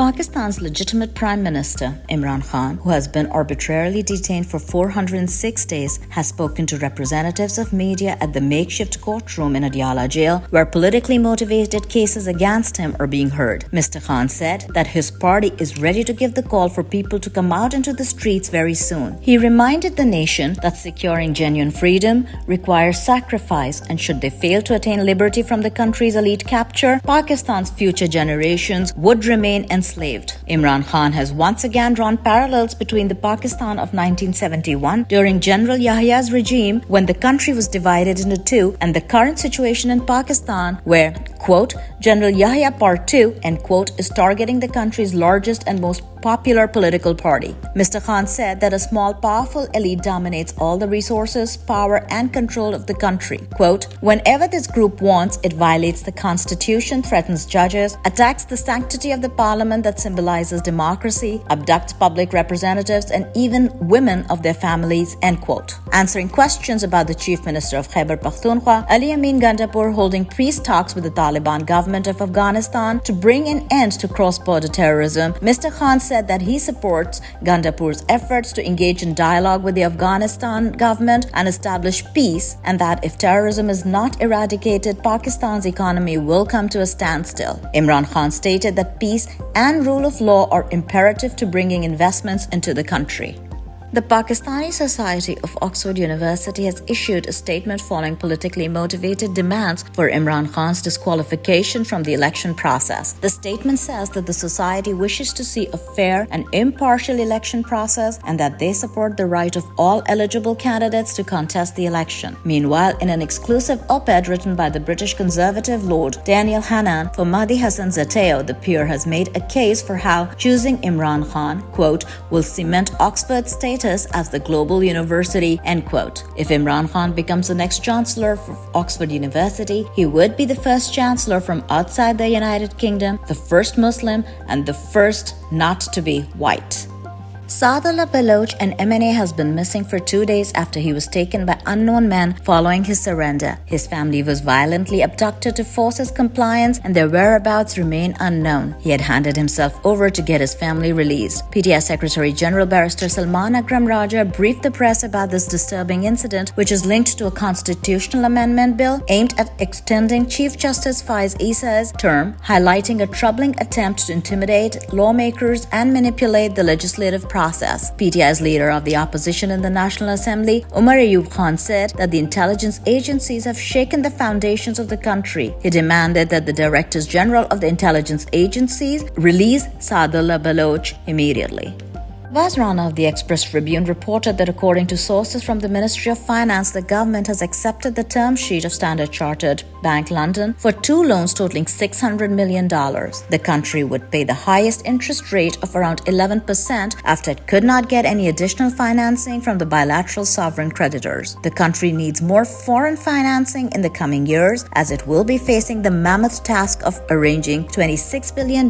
Pakistan's legitimate Prime Minister, Imran Khan, who has been arbitrarily detained for 406 days, has spoken to representatives of media at the makeshift courtroom in Adiala jail, where politically motivated cases against him are being heard. Mr. Khan said that his party is ready to give the call for people to come out into the streets very soon. He reminded the nation that securing genuine freedom requires sacrifice, and should they fail to attain liberty from the country's elite capture, Pakistan's future generations would remain enslaved. Imran Khan has once again drawn parallels between the Pakistan of 1971 during General Yahya's regime, when the country was divided into two, and the current situation in Pakistan where, quote, General Yahya Part 2, end quote, is targeting the country's largest and most popular political party. Mr. Khan said that a small, powerful elite dominates all the resources, power, and control of the country. Quote, whenever this group wants, it violates the constitution, threatens judges, attacks the sanctity of the parliament that symbolizes democracy, abducts public representatives, and even women of their families, end quote. Answering questions about the Chief Minister of Khyber Pakhtunkhwa, Ali Amin Gandapur, holding peace talks with the Taliban government of Afghanistan to bring an end to cross-border terrorism, Mr. Khan said that he supports Gandapur's efforts to engage in dialogue with the Afghanistan government and establish peace, and that if terrorism is not eradicated, Pakistan's economy will come to a standstill. Imran Khan stated that peace and rule of law are imperative to bringing investments into the country. The Pakistani Society of Oxford University has issued a statement following politically motivated demands for Imran Khan's disqualification from the election process. The statement says that the society wishes to see a fair and impartial election process, and that they support the right of all eligible candidates to contest the election. Meanwhile, in an exclusive op-ed written by the British conservative Lord Daniel Hannan for Mahdi Hassan Zateo, the peer has made a case for how choosing Imran Khan, quote, will cement Oxford's status as the global university, end quote. If Imran Khan becomes the next chancellor of Oxford University, he would be the first chancellor from outside the United Kingdom, the first Muslim, and the first not to be white. Sadaqat Baloch, an MNA, has been missing for 2 days after he was taken by unknown men following his surrender. His family was violently abducted to force his compliance, and their whereabouts remain unknown. He had handed himself over to get his family released. PTI Secretary General Barrister Salman Akram Raja briefed the press about this disturbing incident, which is linked to a constitutional amendment bill aimed at extending Chief Justice Faiz Isa's term, highlighting a troubling attempt to intimidate lawmakers and manipulate the legislative process. PTI's leader of the opposition in the National Assembly, Umar Ayub Khan, said that the intelligence agencies have shaken the foundations of the country. He demanded that the Directors General of the intelligence agencies release Sadaqat Baloch immediately. Vaz Rana of the Express Tribune reported that according to sources from the Ministry of Finance, the government has accepted the term sheet of Standard Chartered Bank London for 2 loans totaling $600 million. The country would pay the highest interest rate of around 11% after it could not get any additional financing from the bilateral sovereign creditors. The country needs more foreign financing in the coming years, as it will be facing the mammoth task of arranging $26 billion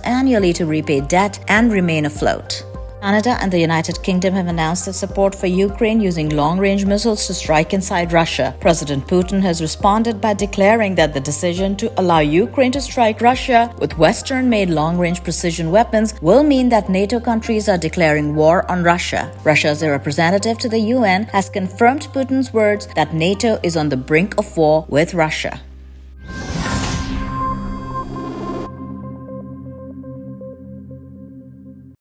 annually to repay debt and remain afloat. Canada and the United Kingdom have announced their support for Ukraine using long-range missiles to strike inside Russia. President Putin has responded by declaring that the decision to allow Ukraine to strike Russia with Western-made long-range precision weapons will mean that NATO countries are declaring war on Russia. Russia's representative to the UN has confirmed Putin's words that NATO is on the brink of war with Russia.